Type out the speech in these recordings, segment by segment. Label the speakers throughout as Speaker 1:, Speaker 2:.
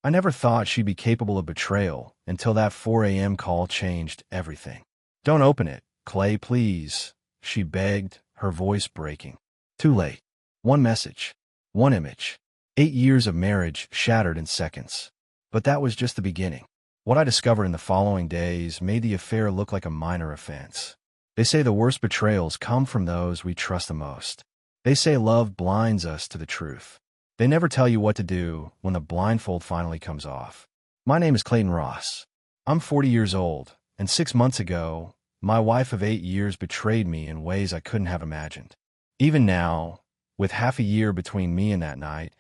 Speaker 1: I never thought she'd be capable of betrayal until that 4 a.m. call changed everything. "Don't open it, Clay, please," she begged, her voice breaking. Too late. One message. One image. 8 years of marriage shattered in seconds. But that was just the beginning. What I discovered in the following days made the affair look like a minor offense. They say the worst betrayals come from those we trust the most. They say love blinds us to the truth. They never tell you what to do when the blindfold finally comes off. My name is Clayton Ross. I'm 40 years old, and 6 months ago, my wife of 8 years betrayed me in ways I couldn't have imagined. Even now, with half a year between me and that night,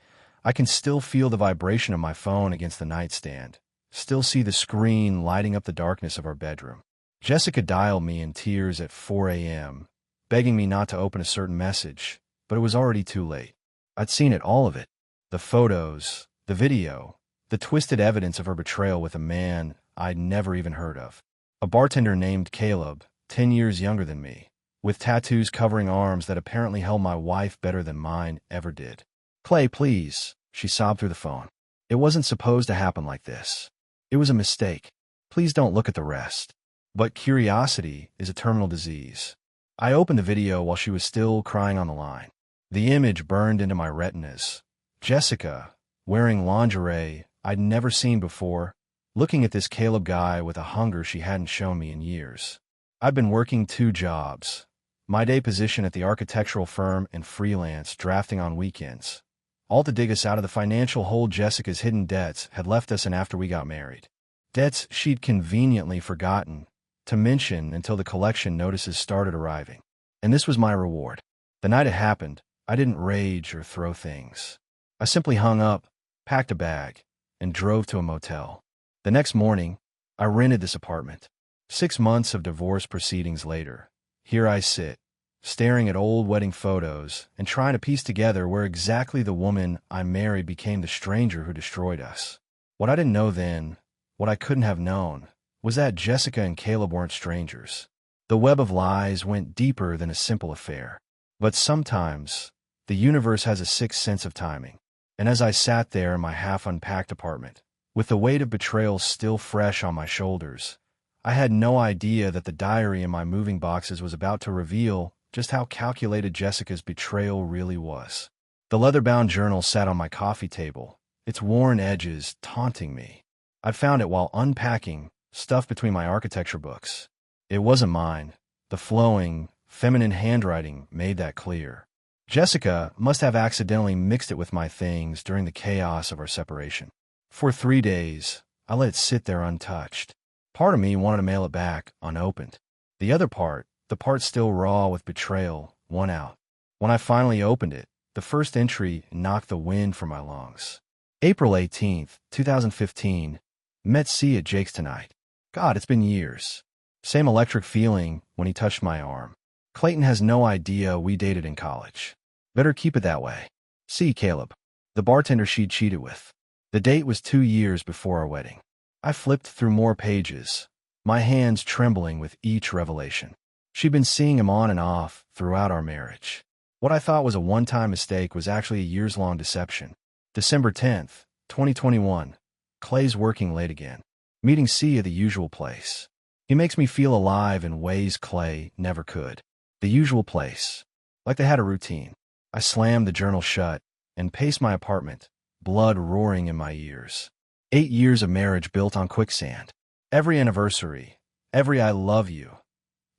Speaker 1: I can still feel the vibration of my phone against the nightstand, still see the screen lighting up the darkness of our bedroom. Jessica dialed me in tears at 4 a.m., begging me not to open a certain message, but it was already too late. I'd seen it, all of it. The photos, the video, the twisted evidence of her betrayal with a man I'd never even heard of. A bartender named Caleb, 10 years younger than me, with tattoos covering arms that apparently held my wife better than mine ever did. "Clay, please," she sobbed through the phone. "It wasn't supposed to happen like this. It was a mistake. Please don't look at the rest." But curiosity is a terminal disease. I opened the video while she was still crying on the line. The image burned into my retinas. Jessica, wearing lingerie I'd never seen before, looking at this Caleb guy with a hunger she hadn't shown me in years. I'd been working 2 jobs, my day position at the architectural firm and freelance drafting on weekends, all to dig us out of the financial hole Jessica's hidden debts had left us in after we got married. Debts she'd conveniently forgotten to mention until the collection notices started arriving. And this was my reward. The night it happened, I didn't rage or throw things. I simply hung up, packed a bag, and drove to a motel. The next morning, I rented this apartment. 6 months of divorce proceedings later, here I sit, staring at old wedding photos and trying to piece together where exactly the woman I married became the stranger who destroyed us. What I didn't know then, what I couldn't have known, was that Jessica and Caleb weren't strangers. The web of lies went deeper than a simple affair. But sometimes, the universe has a sixth sense of timing. And as I sat there in my half-unpacked apartment, with the weight of betrayal still fresh on my shoulders, I had no idea that the diary in my moving boxes was about to reveal just how calculated Jessica's betrayal really was. The leather-bound journal sat on my coffee table, its worn edges taunting me. I'd found it while unpacking, stuffed between my architecture books. It wasn't mine. The flowing, feminine handwriting made that clear. Jessica must have accidentally mixed it with my things during the chaos of our separation. For 3 days, I let it sit there untouched. Part of me wanted to mail it back, unopened. The other part, the part still raw with betrayal, won out. When I finally opened it, the first entry knocked the wind from my lungs. April 18th, 2015. Met C at Jake's tonight. God, it's been years. Same electric feeling when he touched my arm. Clayton has no idea we dated in college. Better keep it that way. C. Caleb, the bartender she'd cheated with. The date was 2 years before our wedding. I flipped through more pages, my hands trembling with each revelation. She'd been seeing him on and off throughout our marriage. What I thought was a one-time mistake was actually a years-long deception. December 10th, 2021. Clay's working late again. Meeting C at the usual place. He makes me feel alive in ways Clay never could. The usual place. Like they had a routine. I slammed the journal shut and paced my apartment, blood roaring in my ears. 8 years of marriage built on quicksand. Every anniversary, every I love you,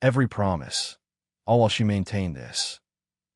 Speaker 1: every promise, all while she maintained this.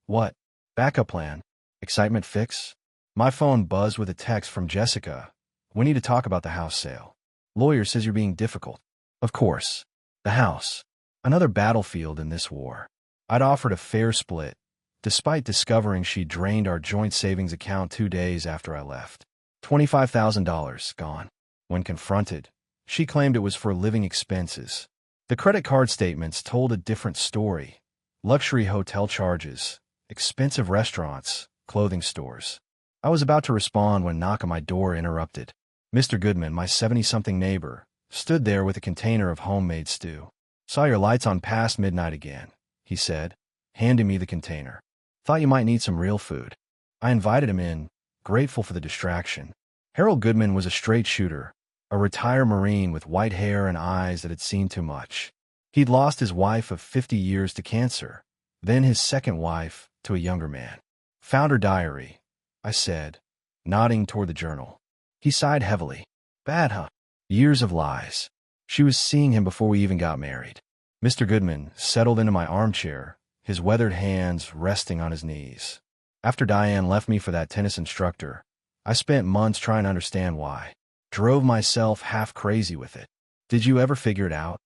Speaker 1: What? Backup plan? Excitement fix? My phone buzzed with a text from Jessica. "We need to talk about the house sale. Lawyer says you're being difficult." Of course. The house. Another battlefield in this war. I'd offered a fair split, despite discovering she drained our joint savings account 2 days after I left. $25,000 gone. When confronted, she claimed it was for living expenses. The credit card statements told a different story. Luxury hotel charges, expensive restaurants, clothing stores. I was about to respond when a knock on my door interrupted. Mr. Goodman, my 70-something neighbor, stood there with a container of homemade stew. "Saw your lights on past midnight again," he said, handing me the container. "Thought you might need some real food." I invited him in, grateful for the distraction. Harold Goodman was a straight shooter, a retired Marine with white hair and eyes that had seen too much. He'd lost his wife of 50 years to cancer, then his second wife to a younger man. Found her diary, I said, nodding toward the journal. He sighed heavily. Bad, huh? Years of lies. She was seeing him before we even got married. Mr. Goodman settled into my armchair, his weathered hands resting on his knees. After Diane left me for that tennis instructor, I spent months trying to understand why. Drove myself half crazy with it. Did you ever figure it out?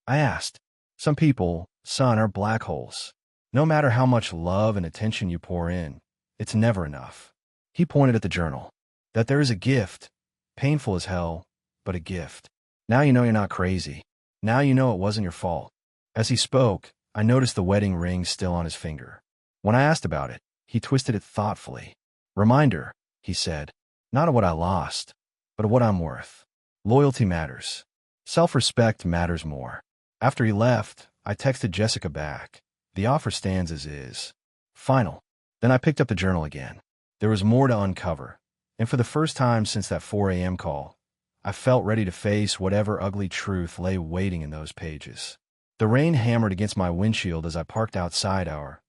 Speaker 1: I asked. Some people, son, are black holes. No matter how much love and attention you pour in, it's never enough. He pointed at the journal. That there is a gift, painful as hell, but a gift. Now you know you're not crazy. Now you know it wasn't your fault. As he spoke, I noticed the wedding ring still on his finger. When I asked about it, he twisted it thoughtfully. Reminder, he said, not of what I lost, but of what I'm worth. Loyalty matters. Self-respect matters more. After he left, I texted Jessica back. The offer stands as is. Final. Then I picked up the journal again. There was more to uncover, and for the first time since that 4 a.m. call, I felt ready to face whatever ugly truth lay waiting in those pages. The rain hammered against my windshield as I parked outside her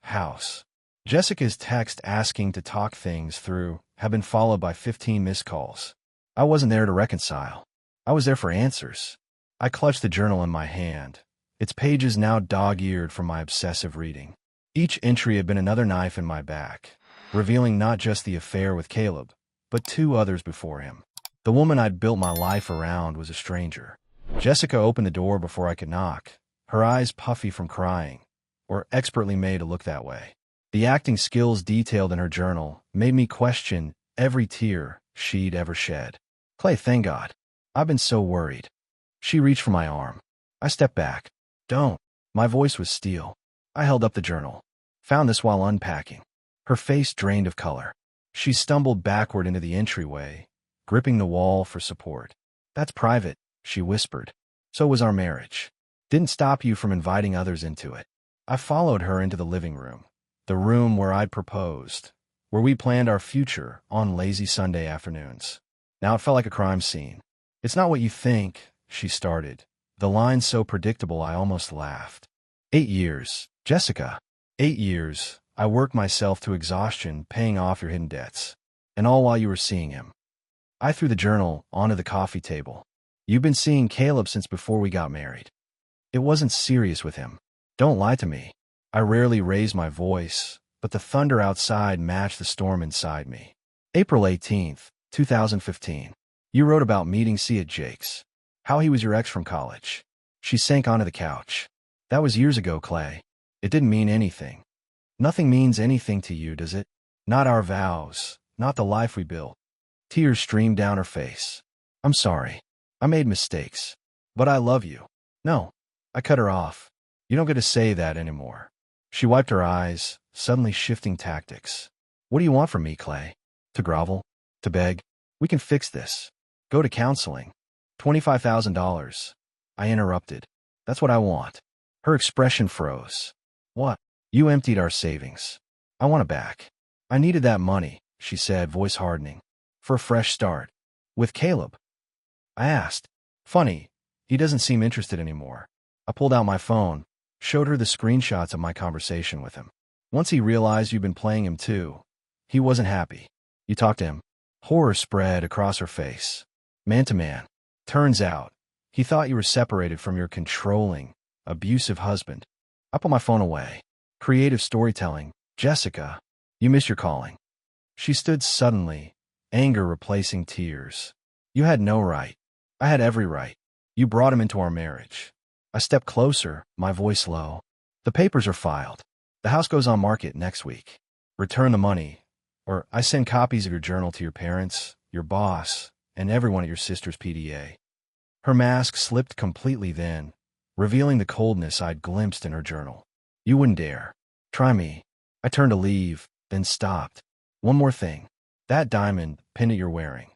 Speaker 1: house. Jessica's text asking to talk things through had been followed by 15 missed calls. I wasn't there to reconcile. I was there for answers. I clutched the journal in my hand, its pages now dog-eared from my obsessive reading. Each entry had been another knife in my back, revealing not just the affair with Caleb, but 2 others before him. The woman I'd built my life around was a stranger. Jessica opened the door before I could knock, her eyes puffy from crying, or expertly made to look that way. The acting skills detailed in her journal made me question every tear she'd ever shed. Clay, thank God. I've been so worried. She reached for my arm. I stepped back. Don't. My voice was steel. I held up the journal. Found this while unpacking. Her face drained of color. She stumbled backward into the entryway, gripping the wall for support. That's private, she whispered. So was our marriage. Didn't stop you from inviting others into it. I followed her into the living room, the room where I'd proposed, where we planned our future on lazy Sunday afternoons. Now it felt like a crime scene. It's not what you think, she started, the line so predictable I almost laughed. 8 years, Jessica. 8 years, I worked myself to exhaustion paying off your hidden debts. And all while you were seeing him. I threw the journal onto the coffee table. You've been seeing Caleb since before we got married. It wasn't serious with him. Don't lie to me. I rarely raised my voice, but the thunder outside matched the storm inside me. April 18th, 2015. You wrote about meeting C at Jake's. How he was your ex from college. She sank onto the couch. That was years ago, Clay. It didn't mean anything. Nothing means anything to you, does it? Not our vows, not the life we built. Tears streamed down her face. I'm sorry. I made mistakes. But I love you. No. I cut her off. You don't get to say that anymore. She wiped her eyes, suddenly shifting tactics. What do you want from me, Clay? To grovel? To beg? We can fix this. Go to counseling. $25,000. I interrupted. That's what I want. Her expression froze. What? You emptied our savings. I want it back. I needed that money, she said, voice hardening. For a fresh start. With Caleb? I asked. Funny, he doesn't seem interested anymore. I pulled out my phone, showed her the screenshots of my conversation with him. Once he realized you'd been playing him too, he wasn't happy. You talked to him? Horror spread across her face. Man to man. Turns out, he thought you were separated from your controlling, abusive husband. I put my phone away. Creative storytelling. Jessica, you miss your calling. She stood suddenly, anger replacing tears. You had no right. I had every right. You brought him into our marriage. I stepped closer, my voice low. The papers are filed. The house goes on market next week. Return the money, or I send copies of your journal to your parents, your boss, and everyone at your sister's PDA. Her mask slipped completely then, revealing the coldness I'd glimpsed in her journal. You wouldn't dare. Try me. I turned to leave, then stopped. One more thing. That diamond pin that you're wearing.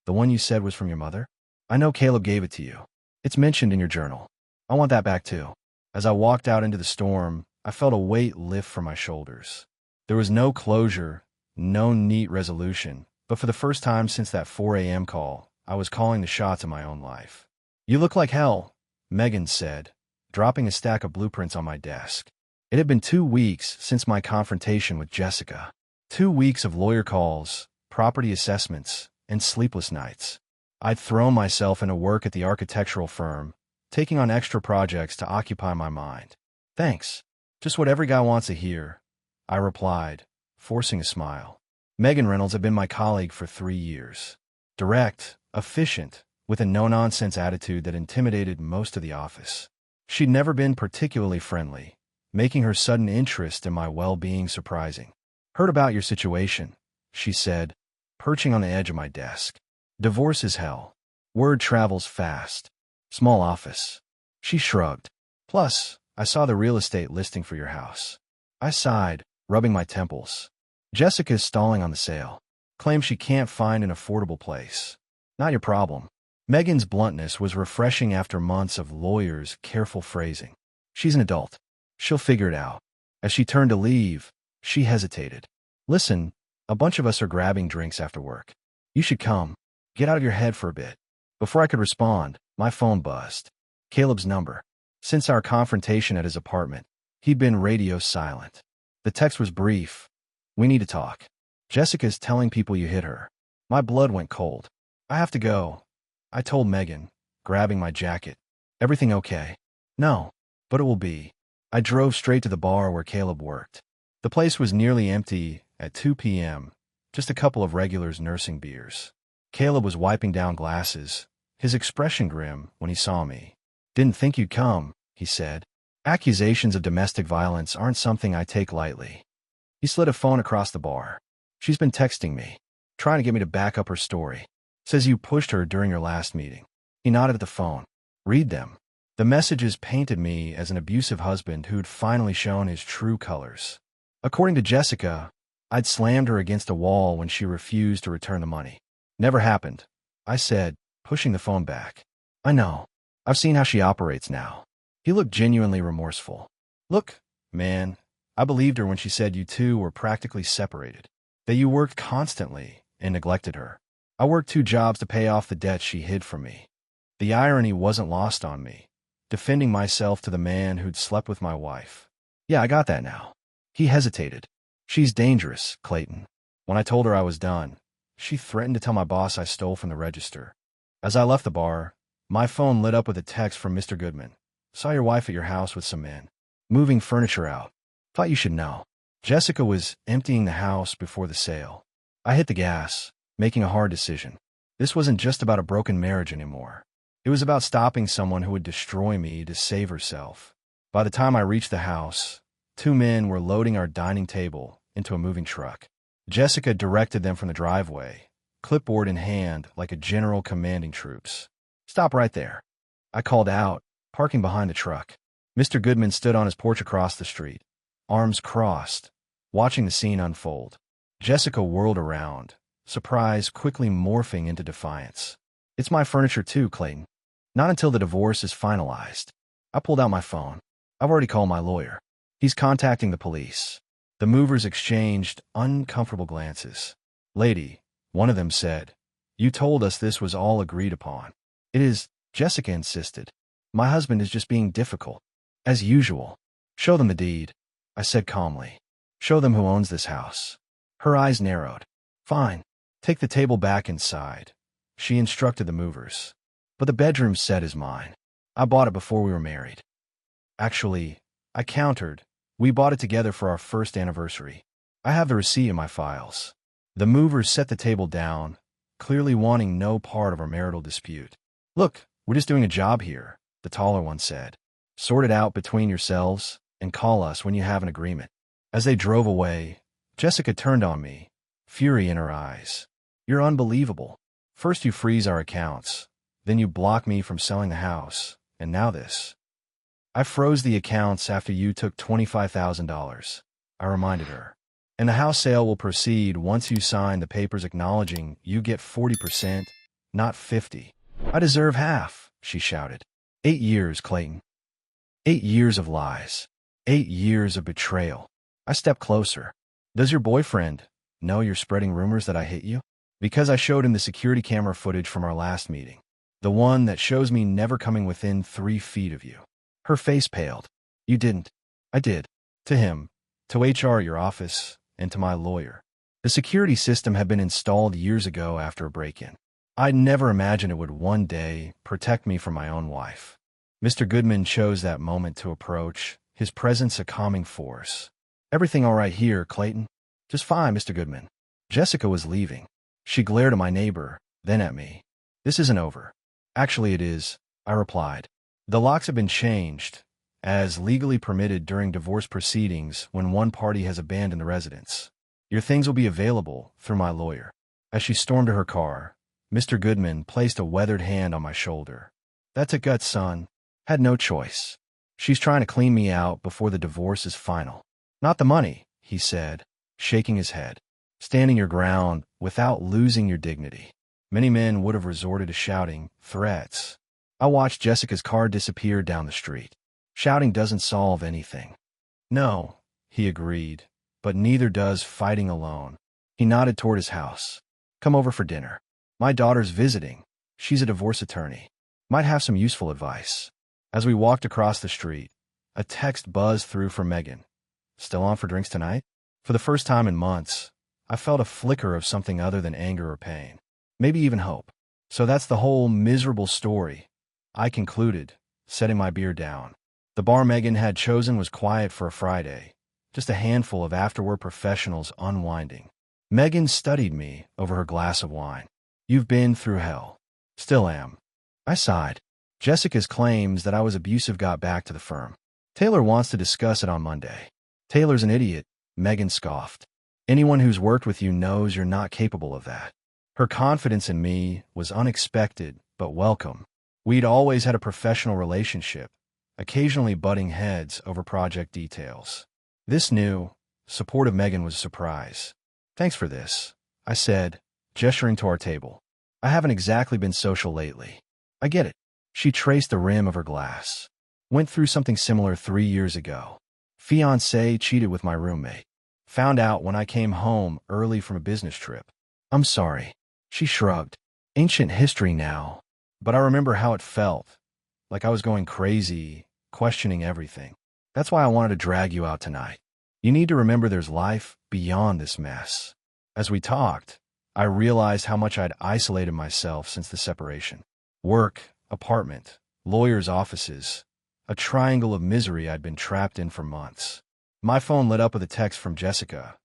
Speaker 1: The one you said was from your mother? I know Caleb gave it to you. It's mentioned in your journal. I want that back too. As I walked out into the storm, I felt a weight lift from my shoulders. There was no closure, no neat resolution, But for the first time since that 4 a.m. call, I was calling the shots of my own life. You look like hell, Megan said, dropping a stack of blueprints on my desk. It had been 2 weeks since my confrontation with Jessica. 2 weeks of lawyer calls, property assessments, and sleepless nights. I'd thrown myself into work at the architectural firm, taking on extra projects to occupy my mind. Thanks. Just what every guy wants to hear, I replied, forcing a smile. Megan Reynolds had been my colleague for 3 years. Direct, efficient, with a no-nonsense attitude that intimidated most of the office. She'd never been particularly friendly, making her sudden interest in my well-being surprising. Heard about your situation, she said, perching on the edge of my desk. Divorce is hell. Word travels fast. Small office. She shrugged. Plus, I saw the real estate listing for your house. I sighed, rubbing my temples. Jessica's stalling on the sale. Claims she can't find an affordable place. Not your problem. Megan's bluntness was refreshing after months of lawyers' careful phrasing. She's an adult. She'll figure it out. As she turned to leave, she hesitated. Listen, a bunch of us are grabbing drinks after work. You should come. Get out of your head for a bit. Before I could respond, my phone buzzed. Caleb's number. Since our confrontation at his apartment, he'd been radio silent. The text was brief. We need to talk. Jessica's telling people you hit her. My blood went cold. I have to go, I told Megan, grabbing my jacket. Everything okay? No, but it will be. I drove straight to the bar where Caleb worked. The place was nearly empty at 2 p.m., just a couple of regulars nursing beers. Caleb was wiping down glasses, his expression grim when he saw me. Didn't think you'd come, he said. Accusations of domestic violence aren't something I take lightly. He slid a phone across the bar. She's been texting me, trying to get me to back up her story. Says you pushed her during your last meeting. He nodded at the phone. Read them. The messages painted me as an abusive husband who'd finally shown his true colors. According to Jessica, I'd slammed her against a wall when she refused to return the money. Never happened, I said, pushing the phone back. I know. I've seen how she operates now. He looked genuinely remorseful. Look, man, I believed her when she said you two were practically separated, that you worked constantly and neglected her. I worked 2 jobs to pay off the debt she hid from me. The irony wasn't lost on me, defending myself to the man who'd slept with my wife. Yeah, I got that now. He hesitated. She's dangerous, Clayton. When I told her I was done, she threatened to tell my boss I stole from the register. As I left the bar, my phone lit up with a text from Mr. Goodman. Saw your wife at your house with some men. Moving furniture out. Thought you should know. Jessica was emptying the house before the sale. I hit the gas, making a hard decision. This wasn't just about a broken marriage anymore. It was about stopping someone who would destroy me to save herself. By the time I reached the house, 2 men were loading our dining table into a moving truck. Jessica directed them from the driveway, clipboard in hand like a general commanding troops. Stop right there, I called out, parking behind the truck. Mr. Goodman stood on his porch across the street, arms crossed, watching the scene unfold. Jessica whirled around, surprise quickly morphing into defiance. It's my furniture too, Clayton. Not until the divorce is finalized. I pulled out my phone. I've already called my lawyer. He's contacting the police. The movers exchanged uncomfortable glances. Lady, one of them said, you told us this was all agreed upon. It is, Jessica insisted. My husband is just being difficult. As usual. Show them the deed, I said calmly. Show them who owns this house. Her eyes narrowed. Fine. Take the table back inside, she instructed the movers. But the bedroom set is mine. I bought it before we were married. Actually, I countered. We bought it together for our first anniversary. I have the receipt in my files. The movers set the table down, clearly wanting no part of our marital dispute. Look, we're just doing a job here, the taller one said. Sort it out between yourselves and call us when you have an agreement. As they drove away, Jessica turned on me, fury in her eyes. You're unbelievable. First you freeze our accounts, then you block me from selling the house, and now this. I froze the accounts after you took $25,000, I reminded her. And the house sale will proceed once you sign the papers acknowledging you get 40%, not 50. I deserve half, she shouted. 8 years, Clayton. 8 years of lies. 8 years of betrayal. I stepped closer. Does your boyfriend know you're spreading rumors that I hit you? Because I showed him the security camera footage from our last meeting. The one that shows me never coming within 3 feet of you. Her face paled. You didn't. I did. To him. To HR, your office, and to my lawyer. The security system had been installed years ago after a break-in. I'd never imagined it would one day protect me from my own wife. Mr. Goodman chose that moment to approach, his presence a calming force. Everything all right here, Clayton? Just fine, Mr. Goodman. Jessica was leaving. She glared at my neighbor, then at me. This isn't over. Actually, it is, I replied. The locks have been changed, as legally permitted during divorce proceedings when one party has abandoned the residence. Your things will be available through my lawyer. As she stormed to her car, Mr. Goodman placed a weathered hand on my shoulder. That's a gut, son. Had no choice. She's trying to clean me out before the divorce is final. Not the money, he said, shaking his head. Standing your ground without losing your dignity. Many men would have resorted to shouting, threats. I watched Jessica's car disappear down the street. Shouting doesn't solve anything. No, he agreed, but neither does fighting alone. He nodded toward his house. Come over for dinner. My daughter's visiting. She's a divorce attorney. Might have some useful advice. As we walked across the street, a text buzzed through from Megan. Still on for drinks tonight? For the first time in months, I felt a flicker of something other than anger or pain. Maybe even hope. So that's the whole miserable story, I concluded, setting my beer down. The bar Megan had chosen was quiet for a Friday, just a handful of afterwork professionals unwinding. Megan studied me over her glass of wine. You've been through hell. Still am. I sighed. Jessica's claims that I was abusive got back to the firm. Taylor wants to discuss it on Monday. Taylor's an idiot, Megan scoffed. Anyone who's worked with you knows you're not capable of that. Her confidence in me was unexpected, but welcome. We'd always had a professional relationship, occasionally butting heads over project details. This new, supportive Megan was a surprise. Thanks for this, I said, gesturing to our table. I haven't exactly been social lately. I get it. She traced the rim of her glass. Went through something similar 3 years ago. Fiancé cheated with my roommate. Found out when I came home early from a business trip. I'm sorry. She shrugged. Ancient history now. But I remember how it felt. Like I was going crazy, questioning everything. That's why I wanted to drag you out tonight. You need to remember there's life beyond this mess. As we talked, I realized how much I'd isolated myself since the separation. Work, apartment, lawyers' offices. A triangle of misery I'd been trapped in for months. My phone lit up with a text from Jessica.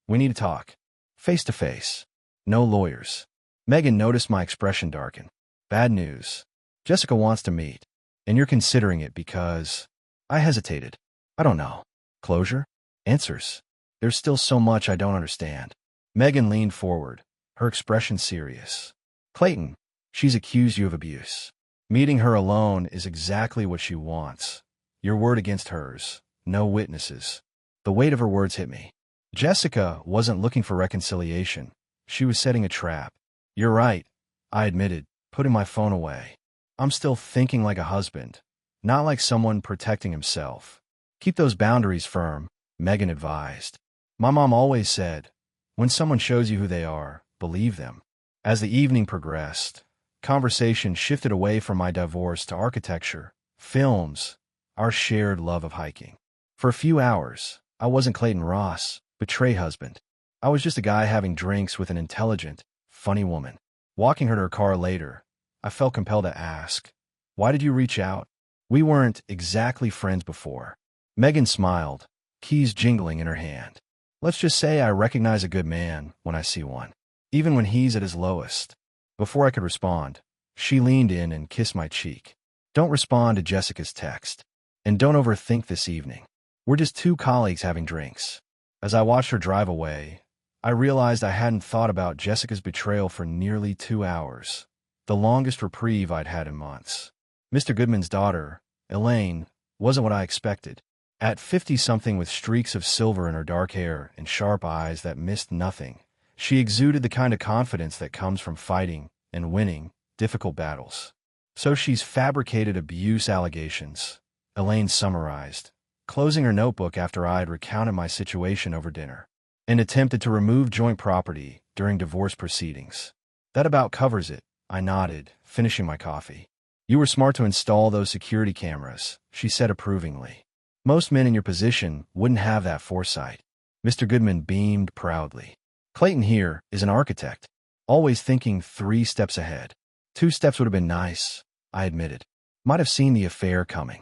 Speaker 1: We need to talk. Face to face. No lawyers. Megan noticed my expression darken. Bad news. Jessica wants to meet. And you're considering it because... I hesitated. I don't know. Closure? Answers. There's still so much I don't understand. Megan leaned forward, her expression serious. Clayton, she's accused you of abuse. Meeting her alone is exactly what she wants. Your word against hers. No witnesses. The weight of her words hit me. Jessica wasn't looking for reconciliation. She was setting a trap. You're right, I admitted, putting my phone away. I'm still thinking like a husband, not like someone protecting himself. Keep those boundaries firm, Megan advised. My mom always said, when someone shows you who they are, believe them. As the evening progressed, conversation shifted away from my divorce to architecture, films, our shared love of hiking. For a few hours, I wasn't Clayton Ross, betray husband. I was just a guy having drinks with an intelligent, funny woman. Walking her to her car later, I felt compelled to ask, why did you reach out? We weren't exactly friends before. Megan smiled, keys jingling in her hand. Let's just say I recognize a good man when I see one, even when he's at his lowest. Before I could respond, she leaned in and kissed my cheek. Don't respond to Jessica's text. And don't overthink this evening. We're just two colleagues having drinks. As I watched her drive away, I realized I hadn't thought about Jessica's betrayal for nearly 2 hours, the longest reprieve I'd had in months. Mr. Goodman's daughter, Elaine, wasn't what I expected. At 50-something with streaks of silver in her dark hair and sharp eyes that missed nothing, she exuded the kind of confidence that comes from fighting and winning difficult battles. So she's fabricated abuse allegations, Elaine summarized, closing her notebook after I had recounted my situation over dinner, and attempted to remove joint property during divorce proceedings. That about covers it, I nodded, finishing my coffee. You were smart to install those security cameras, she said approvingly. Most men in your position wouldn't have that foresight. Mr. Goodman beamed proudly. Clayton here is an architect, always thinking 3 steps ahead. 2 steps would have been nice, I admitted. Might have seen the affair coming.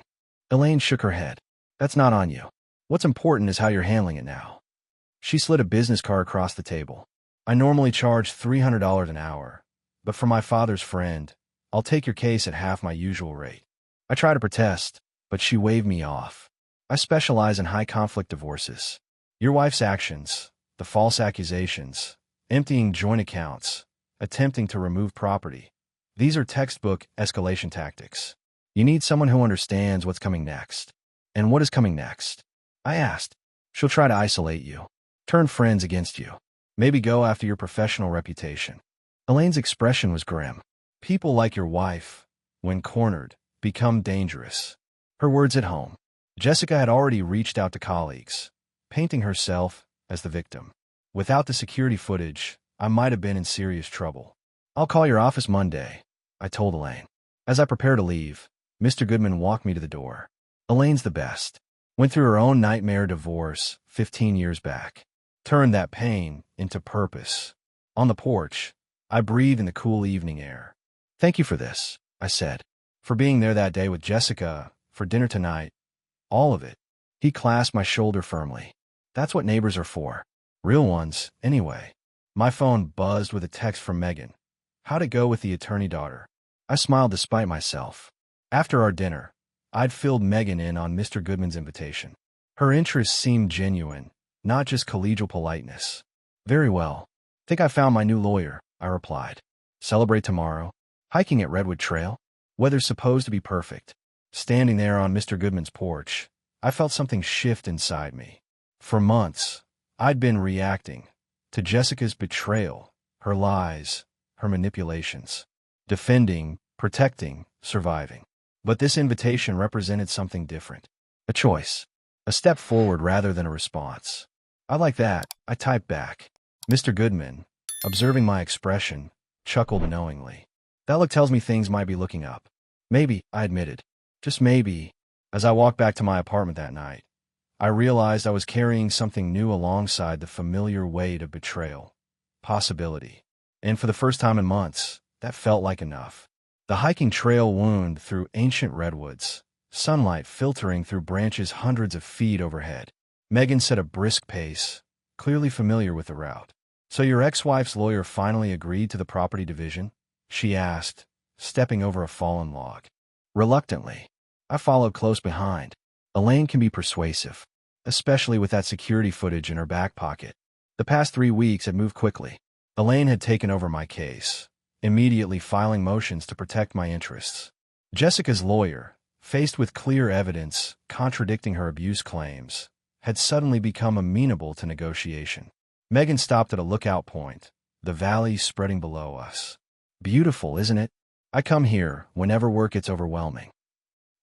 Speaker 1: Elaine shook her head. That's not on you. What's important is how you're handling it now. She slid a business card across the table. I normally charge $300 an hour, but for my father's friend, I'll take your case at half my usual rate. I tried to protest, but she waved me off. I specialize in high-conflict divorces. Your wife's actions, the false accusations, emptying joint accounts, attempting to remove property. These are textbook escalation tactics. You need someone who understands what's coming next. And what is coming next? I asked. She'll try to isolate you, turn friends against you, maybe go after your professional reputation. Elaine's expression was grim. People like your wife, when cornered, become dangerous. Her words at home. Jessica had already reached out to colleagues, painting herself as the victim. Without the security footage, I might have been in serious trouble. I'll call your office Monday, I told Elaine. As I prepare to leave, Mr. Goodman walked me to the door. Elaine's the best. Went through her own nightmare divorce 15 years back. Turned that pain into purpose. On the porch, I breathed in the cool evening air. Thank you for this, I said. For being there that day with Jessica, for dinner tonight. All of it. He clasped my shoulder firmly. That's what neighbors are for. Real ones, anyway. My phone buzzed with a text from Megan. How'd it go with the attorney daughter? I smiled despite myself. After our dinner, I'd filled Megan in on Mr. Goodman's invitation. Her interest seemed genuine, not just collegial politeness. Very well. Think I found my new lawyer, I replied. Celebrate tomorrow. Hiking at Redwood Trail. Weather's supposed to be perfect. Standing there on Mr. Goodman's porch, I felt something shift inside me. For months, I'd been reacting to Jessica's betrayal, her lies, her manipulations. Defending, protecting, surviving. But this invitation represented something different. A choice. A step forward rather than a response. I like that, I typed back. Mr. Goodman, observing my expression, chuckled knowingly. That look tells me things might be looking up. Maybe, I admitted. Just maybe. As I walked back to my apartment that night, I realized I was carrying something new alongside the familiar weight of betrayal. Possibility. And for the first time in months, that felt like enough. The hiking trail wound through ancient redwoods, sunlight filtering through branches hundreds of feet overhead. Megan set a brisk pace, clearly familiar with the route. So your ex-wife's lawyer finally agreed to the property division? She asked, stepping over a fallen log. Reluctantly, I followed close behind. Elaine can be persuasive, especially with that security footage in her back pocket. The past 3 weeks had moved quickly. Elaine had taken over my case, immediately filing motions to protect my interests. Jessica's lawyer, faced with clear evidence contradicting her abuse claims, had suddenly become amenable to negotiation. Megan stopped at a lookout point, the valley spreading below us. Beautiful, isn't it? I come here whenever work gets overwhelming.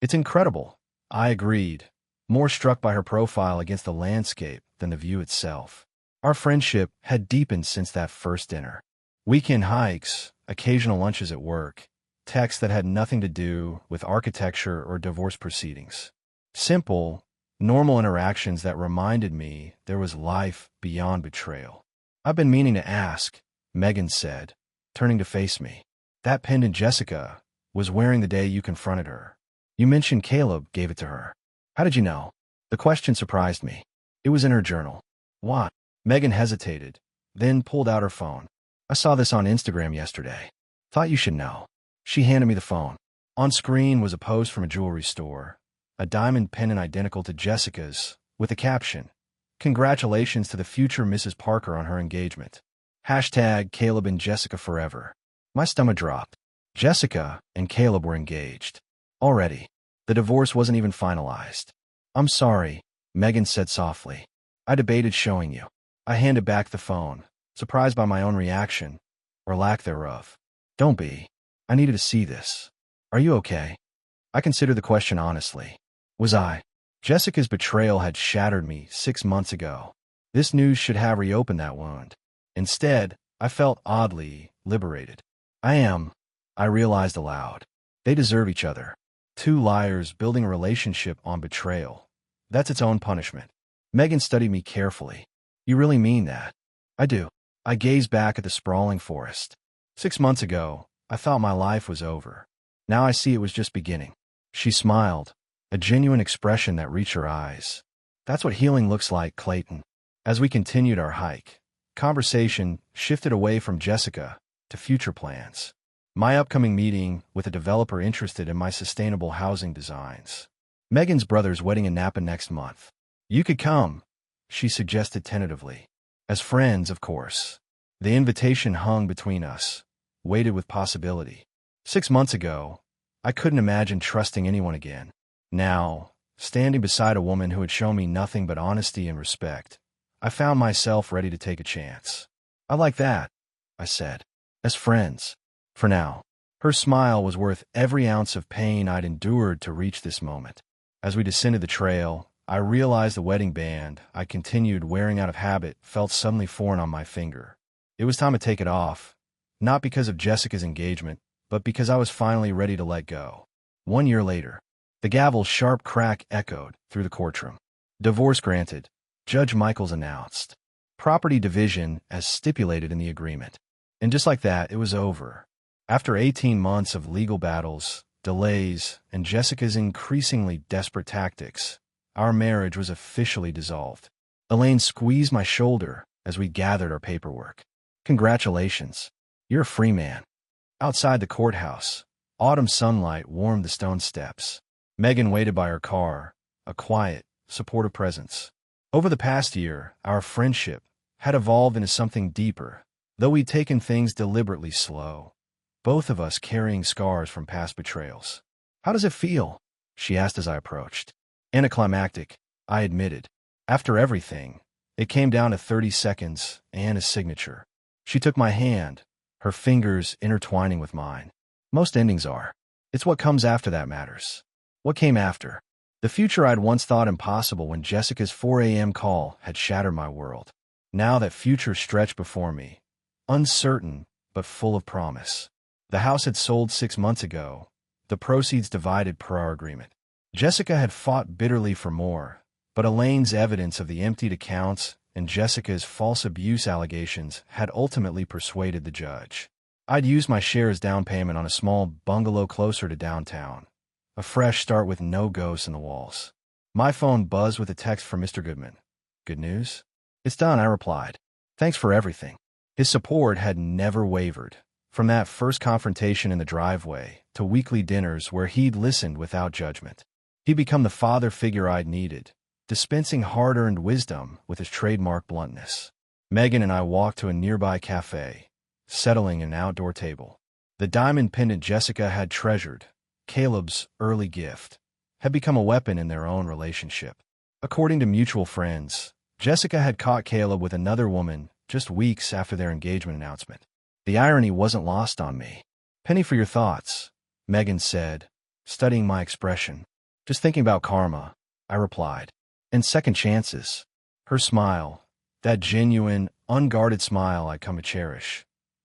Speaker 1: It's incredible, I agreed, more struck by her profile against the landscape than the view itself. Our friendship had deepened since that first dinner. Weekend hikes, occasional lunches at work, texts that had nothing to do with architecture or divorce proceedings. Simple, normal interactions that reminded me there was life beyond betrayal. I've been meaning to ask, Megan said, turning to face me. That pendant Jessica was wearing the day you confronted her. You mentioned Caleb gave it to her. How did you know? The question surprised me. It was in her journal. What? Megan hesitated, then pulled out her phone. I saw this on Instagram yesterday. Thought you should know. She handed me the phone. On screen was a post from a jewelry store, a diamond pendant identical to Jessica's, with a caption, "Congratulations to the future Mrs. Parker on her engagement. Hashtag Caleb and Jessica forever." My stomach dropped. Jessica and Caleb were engaged. Already. The divorce wasn't even finalized. I'm sorry, Megan said softly. I debated showing you. I handed back the phone, surprised by my own reaction, or lack thereof. Don't be. I needed to see this. Are you okay? I considered the question honestly. Was I? Jessica's betrayal had shattered me 6 months ago. This news should have reopened that wound. Instead, I felt oddly liberated. I realized aloud. They deserve each other. Two liars building a relationship on betrayal. That's its own punishment. Megan studied me carefully. You really mean that? I do. I gazed back at the sprawling forest. 6 months ago, I thought my life was over. Now I see it was just beginning. She smiled, a genuine expression that reached her eyes. That's what healing looks like, Clayton. As we continued our hike, conversation shifted away from Jessica to future plans. My upcoming meeting with a developer interested in my sustainable housing designs. Megan's brother's wedding in Napa next month. You could come, she suggested tentatively. As friends, of course. The invitation hung between us, weighted with possibility. 6 months ago, I couldn't imagine trusting anyone again. Now, standing beside a woman who had shown me nothing but honesty and respect, I found myself ready to take a chance. I like that, I said. As friends. For now. Her smile was worth every ounce of pain I'd endured to reach this moment. As we descended the trail, I realized the wedding band I continued wearing out of habit felt suddenly foreign on my finger. It was time to take it off, not because of Jessica's engagement, but because I was finally ready to let go. 1 year later, the gavel's sharp crack echoed through the courtroom. Divorce granted, Judge Michaels announced. Property division as stipulated in the agreement. And just like that, it was over. After 18 months of legal battles, delays, and Jessica's increasingly desperate tactics, our marriage was officially dissolved. Elaine squeezed my shoulder as we gathered our paperwork. Congratulations. You're a free man. Outside the courthouse, autumn sunlight warmed the stone steps. Megan waited by her car, a quiet, supportive presence. Over the past year, our friendship had evolved into something deeper, though we'd taken things deliberately slow, both of us carrying scars from past betrayals. How does it feel? She asked as I approached. Anticlimactic, I admitted. After everything, it came down to 30 seconds and a signature. She took my hand, her fingers intertwining with mine. Most endings are. It's what comes after that matters. What came after? The future I'd once thought impossible when Jessica's 4 a.m. call had shattered my world. Now that future stretched before me, uncertain but full of promise. The house had sold 6 months ago, the proceeds divided per our agreement. Jessica had fought bitterly for more, but Elaine's evidence of the emptied accounts and Jessica's false abuse allegations had ultimately persuaded the judge. I'd used my share as down payment on a small bungalow closer to downtown. A fresh start with no ghosts in the walls. My phone buzzed with a text from Mr. Goodman. Good news? It's done, I replied. Thanks for everything. His support had never wavered, from that first confrontation in the driveway to weekly dinners where he'd listened without judgment. He'd become the father figure I'd needed, dispensing hard-earned wisdom with his trademark bluntness. Megan and I walked to a nearby cafe, settling an outdoor table. The diamond pendant Jessica had treasured, Caleb's early gift, had become a weapon in their own relationship. According to mutual friends, Jessica had caught Caleb with another woman just weeks after their engagement announcement. The irony wasn't lost on me. Penny for your thoughts, Megan said, studying my expression. Just thinking about karma, I replied. And second chances. Her smile, that genuine, unguarded smile I'd come to cherish,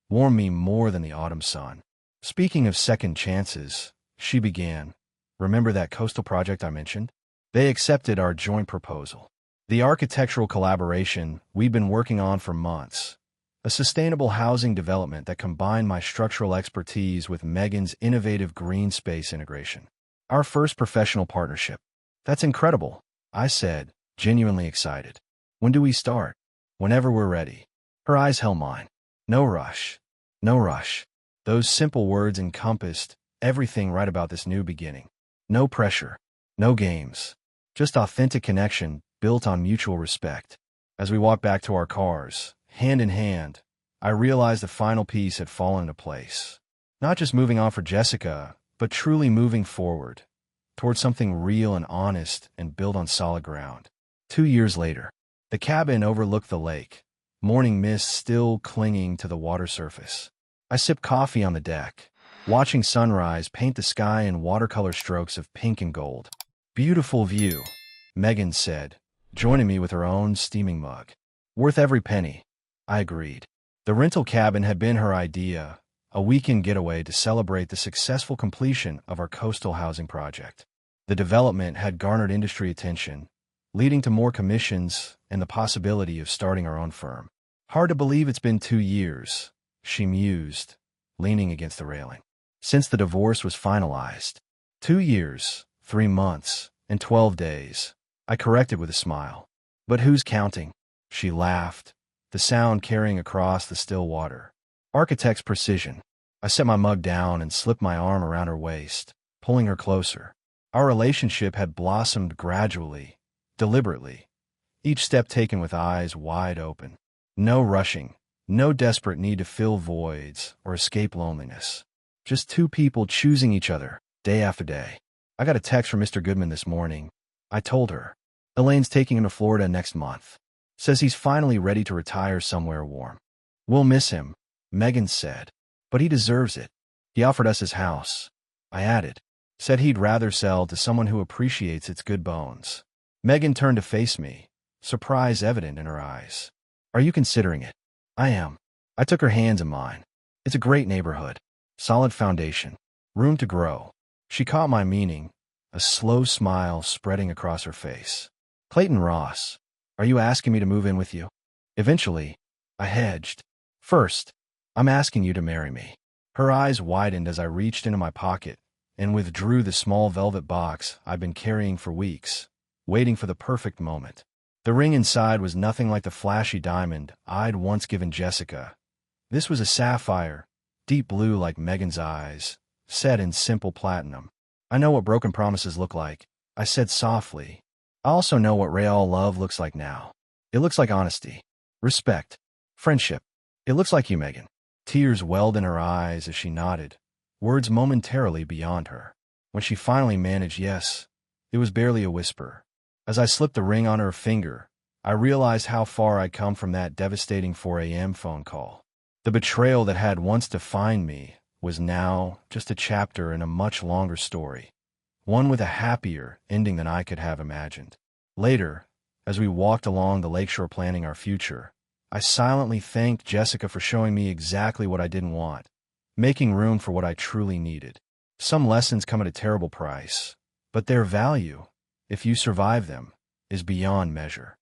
Speaker 1: warmed me more than the autumn sun. Speaking of second chances, she began. Remember that coastal project I mentioned? They accepted our joint proposal. The architectural collaboration we'd been working on for months. A sustainable housing development that combined my structural expertise with Megan's innovative green space integration. Our first professional partnership. That's incredible, I said, genuinely excited. When do we start? Whenever we're ready. Her eyes held mine. No rush. No rush. Those simple words encompassed everything right about this new beginning. No pressure. No games. Just authentic connection built on mutual respect. As we walked back to our cars, hand in hand, I realized the final piece had fallen into place. Not just moving on for Jessica, but truly moving forward, toward something real and honest and built on solid ground. 2 years later, the cabin overlooked the lake, morning mist still clinging to the water surface. I sipped coffee on the deck, watching sunrise paint the sky in watercolor strokes of pink and gold. Beautiful view, Megan said, joining me with her own steaming mug. Worth every penny, I agreed. The rental cabin had been her idea, a weekend getaway to celebrate the successful completion of our coastal housing project. The development had garnered industry attention, leading to more commissions and the possibility of starting our own firm. Hard to believe it's been 2 years, she mused, leaning against the railing. Since the divorce was finalized. 2 years, 3 months, and 12 days, I corrected with a smile. But who's counting? She laughed, the sound carrying across the still water. Architect's precision. I set my mug down and slipped my arm around her waist, pulling her closer. Our relationship had blossomed gradually, deliberately, each step taken with eyes wide open. No rushing, no desperate need to fill voids or escape loneliness. Just two people choosing each other, day after day. I got a text from Mr. Goodman this morning. I told her. Elaine's taking him to Florida next month. Says he's finally ready to retire somewhere warm. We'll miss him, Megan said. But he deserves it. He offered us his house. I added. Said he'd rather sell to someone who appreciates its good bones. Megan turned to face me, surprise evident in her eyes. Are you considering it? I am. I took her hands in mine. It's a great neighborhood. Solid foundation. Room to grow. She caught my meaning, a slow smile spreading across her face. Clayton Ross, are you asking me to move in with you? Eventually, I hedged. First, I'm asking you to marry me. Her eyes widened as I reached into my pocket and withdrew the small velvet box I'd been carrying for weeks, waiting for the perfect moment. The ring inside was nothing like the flashy diamond I'd once given Jessica. This was a sapphire, deep blue like Megan's eyes, set in simple platinum. I know what broken promises look like, I said softly. I also know what real love looks like now. It looks like honesty, respect, friendship. It looks like you, Megan. Tears welled in her eyes as she nodded, words momentarily beyond her. When she finally managed yes, it was barely a whisper. As I slipped the ring on her finger, I realized how far I'd come from that devastating 4 a.m. phone call. The betrayal that had once defined me was now just a chapter in a much longer story, one with a happier ending than I could have imagined. Later, as we walked along the lakeshore planning our future, I silently thanked Jessica for showing me exactly what I didn't want, making room for what I truly needed. Some lessons come at a terrible price, but their value, if you survive them, is beyond measure.